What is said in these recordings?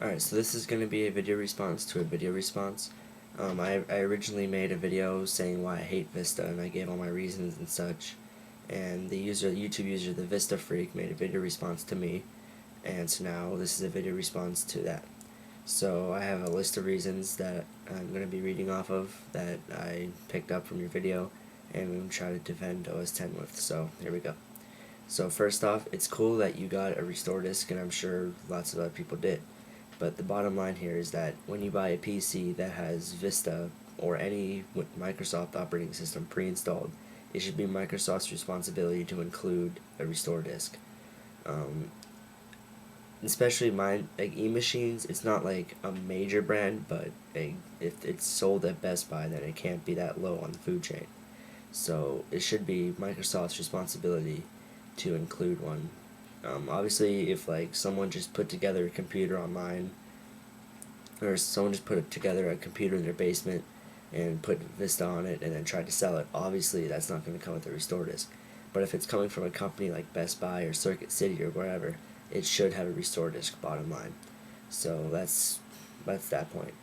Alright, so this is going to be a video response to a video response. I originally made a video saying why I hate Vista, and I gave all my reasons and such. And the YouTube user, theVistaFreak, made a video response to me, and so now this is a video response to that. So I have a list of reasons that I'm going to be reading off of that I picked up from your video, and I'm going to try to defend OS X with. So here we go. So first off, it's cool that you got a restore disk, and I'm sure lots of other people did. But the bottom line here is that when you buy a PC that has Vista or any Microsoft operating system pre-installed, it should be Microsoft's responsibility to include a restore disk. Especially mine, like E-Machines, it's not like a major brand, but if it's sold at Best Buy, then it can't be that low on the food chain. So it should be Microsoft's responsibility to include one. Obviously, if like someone just put together a computer online, or someone just put together a computer in their basement and put Vista on it and then tried to sell it, obviously that's not going to come with a restore disk. But if it's coming from a company like Best Buy or Circuit City or wherever, it should have a restore disk, bottom line. So that's that point.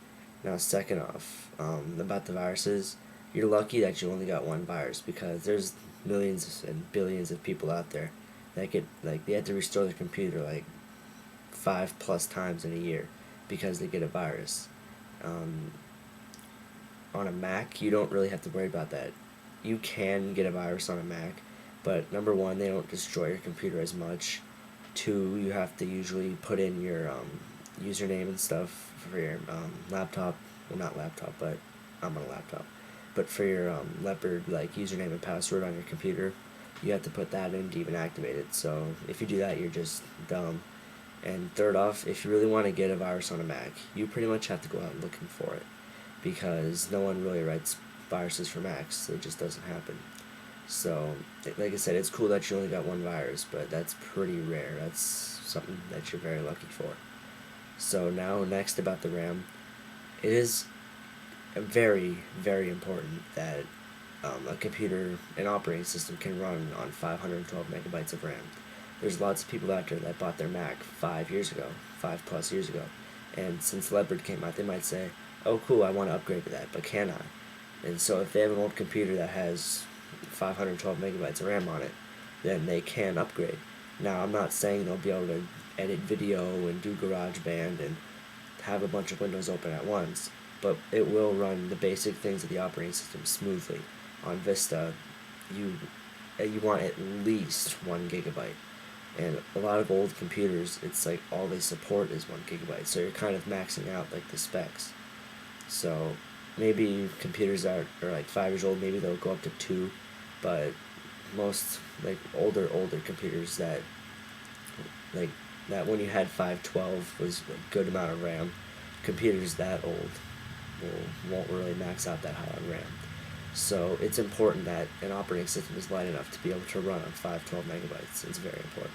Now, second off, about the viruses, you're lucky that you only got one virus, because there's millions and billions of people out there that get, like, they have to restore their computer like 5+ times in a year because they get a virus. On a Mac, you don't really have to worry about that. You can get a virus on a Mac, but number one, they don't destroy your computer as much. Two, you have to usually put in your username and stuff for your laptop. Well, not laptop, but I'm on a laptop. But for your Leopard, like, username and password on your computer, you have to put that in to even activate it. So if you do that, you're just dumb. And third off, if you really want to get a virus on a Mac, you pretty much have to go out looking for it, because no one really writes viruses for Macs. It just doesn't happen. So, like I said, it's cool that you only got one virus, but that's pretty rare. That's something that you're very lucky for. So now, next, about the RAM. It is very, very important that a computer, an operating system, can run on 512 megabytes of RAM. There's lots of people out there that bought their Mac 5 years ago, 5+ years ago, and since Leopard came out, they might say, oh cool, I want to upgrade to that, but can I? And so if they have an old computer that has 512 megabytes of RAM on it, then they can upgrade. Now, I'm not saying they'll be able to edit video and do GarageBand and have a bunch of windows open at once, but it will run the basic things of the operating system smoothly. On Vista, you want at least 1 gigabyte. And a lot of old computers, it's like all they support is 1 gigabyte, so you're kind of maxing out like the specs. So maybe computers that are like 5 years old, maybe they'll go up to 2, but most like older computers that when you had 512 was a good amount of RAM, computers that old won't really max out that high on RAM. So it's important that an operating system is light enough to be able to run on 512 megabytes. It's very important.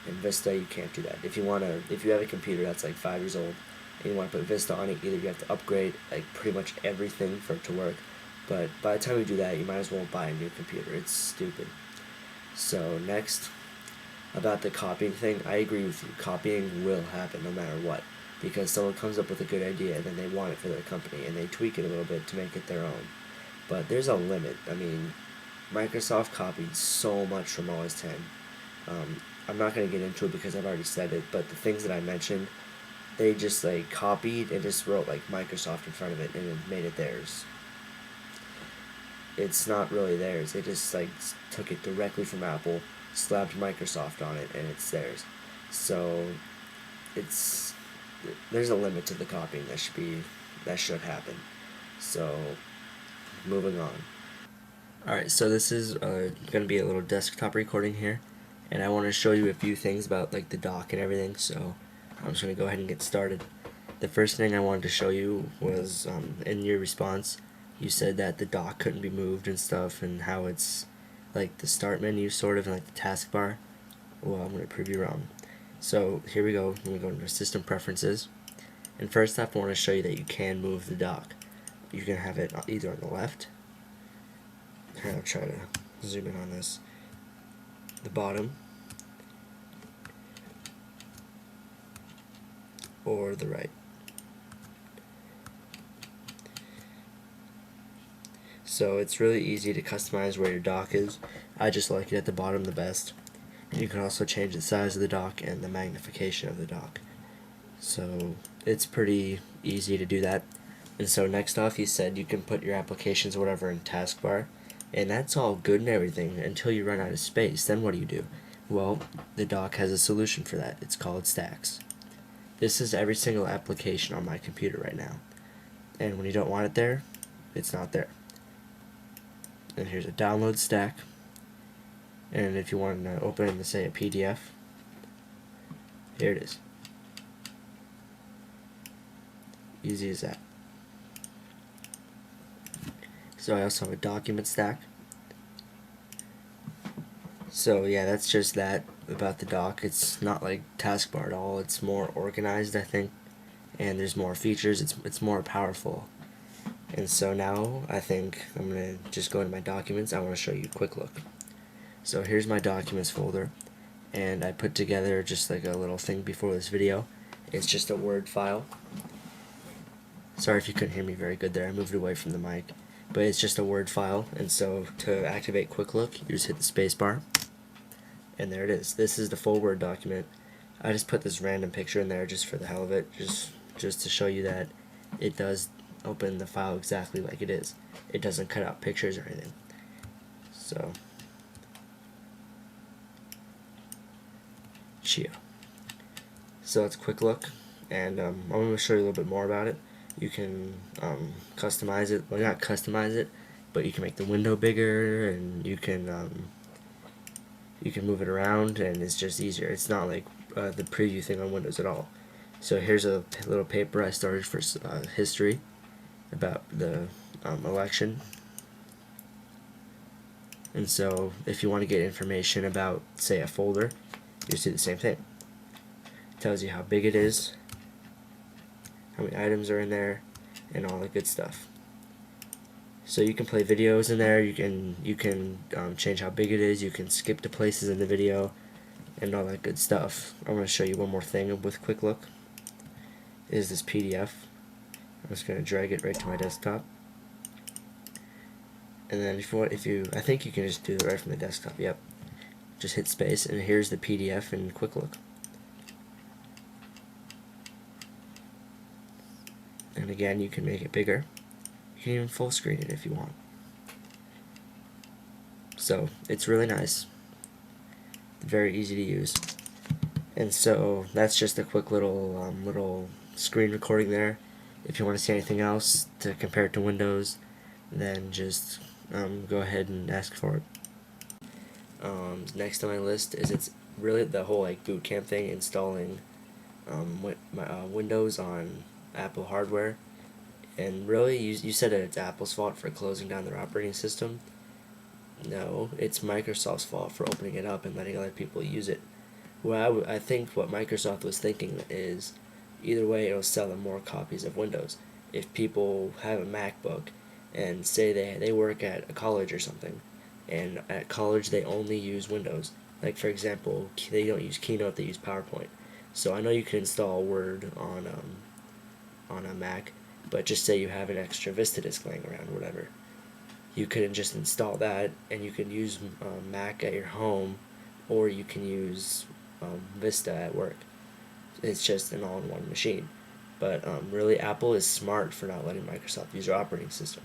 In Vista, you can't do that. If you have a computer that's like 5 years old and you want to put Vista on it, either you have to upgrade like pretty much everything for it to work. But by the time you do that, you might as well buy a new computer. It's stupid. So next, about the copying thing, I agree with you. Copying will happen no matter what, because someone comes up with a good idea and then they want it for their company and they tweak it a little bit to make it their own. But there's a limit. I mean, Microsoft copied so much from OS X. I'm not going to get into it because I've already said it, but the things that I mentioned, they just like copied and just wrote like Microsoft in front of it and it made it theirs. It's not really theirs. They just like took it directly from Apple, slapped Microsoft on it, and it's theirs. So there's a limit to the copying that should happen. So moving on. Alright, so this is going to be a little desktop recording here, and I want to show you a few things about like the dock and everything, so I'm just going to go ahead and get started. The first thing I wanted to show you was, in your response, you said that the dock couldn't be moved and stuff, and how it's like the start menu sort of, and like the taskbar. Well, I'm going to prove you wrong. So here we go. I'm going to go into System Preferences, and first off I want to show you that you can move the dock. You can have it either on the left. Here, I'll try to zoom in on this. The bottom, or the right. So it's really easy to customize where your dock is. I just like it at the bottom the best. You can also change the size of the dock and the magnification of the dock. So it's pretty easy to do that. And so next off, he said you can put your applications or whatever in taskbar, and that's all good and everything until you run out of space. Then what do? Well, the dock has a solution for that. It's called stacks. This is every single application on my computer right now, and when you don't want it there, it's not there. And here's a download stack, and if you want to open it in, say, a PDF, here it is. Easy as that. So I also have a document stack. So yeah, that's just that about the dock. It's not like taskbar at all. It's more organized, I think, and there's more features. It's more powerful. And so now I think I'm gonna just go into my documents. I want to show you a quick look. So here's my documents folder, and I put together just like a little thing before this video. It's just a Word file. Sorry if you couldn't hear me very good there. I moved away from the mic. But it's just a Word file, and so to activate Quick Look, you just hit the space bar, and there it is. This is the full Word document. I just put this random picture in there just for the hell of it, just to show you that it does open the file exactly like it is. It doesn't cut out pictures or anything. So, Chia. So that's Quick Look, and I'm going to show you a little bit more about it. You can customize it. Well, not customize it, but you can make the window bigger, and you can move it around, and it's just easier. It's not like the preview thing on Windows at all. So here's a little paper I started for history about the election. And so if you want to get information about, say, a folder, you just do the same thing. It tells you how big it is, how many items are in there, and all that good stuff. So you can play videos in there. You can change how big it is. You can skip to places in the video, and all that good stuff. I'm going to show you one more thing with Quick Look. Is this PDF? I'm just going to drag it right to my desktop, and then I think you can just do it right from the desktop. Yep. Just hit space, and here's the PDF in Quick Look. And again, you can make it bigger. You can even full screen it if you want. So it's really nice. Very easy to use. And so that's just a quick little screen recording there. If you want to see anything else to compare it to Windows, then just go ahead and ask for it. Next on my list is it's really the whole like boot camp thing, installing Windows on Apple hardware. And really, you said that it's Apple's fault for closing down their operating system. No, it's Microsoft's fault for opening it up and letting other people use it. Well, I think what Microsoft was thinking is, either way, it'll sell them more copies of Windows. If people have a MacBook and say they work at a college or something, and at college they only use Windows. Like for example, they don't use Keynote, they use PowerPoint. So I know you can install Word on a Mac, but just say you have an extra Vista disk laying around, or whatever. You could just install that, and you can use Mac at your home, or you can use Vista at work. It's just an all-in-one machine. But really, Apple is smart for not letting Microsoft use their operating system,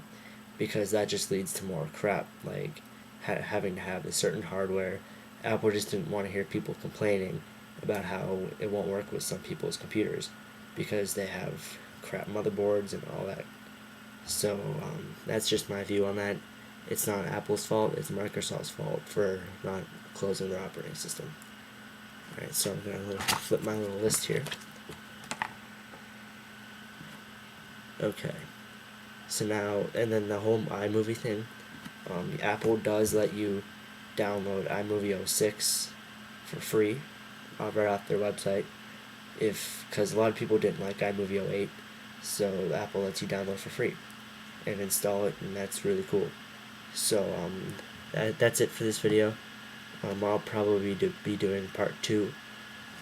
because that just leads to more crap, like having to have a certain hardware. Apple just didn't want to hear people complaining about how it won't work with some people's computers because they have crap motherboards and all that. So that's just my view on that. It's not Apple's fault, it's Microsoft's fault for not closing their operating system. Alright, so I'm going to flip my little list here. Okay, so now, and then the whole iMovie thing, Apple does let you download iMovie 06 for free right off their website, because a lot of people didn't like iMovie 08, so Apple lets you download for free and install it, and that's really cool. So that's it for this video. I'll probably be doing part 2,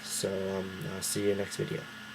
so I'll see you next video.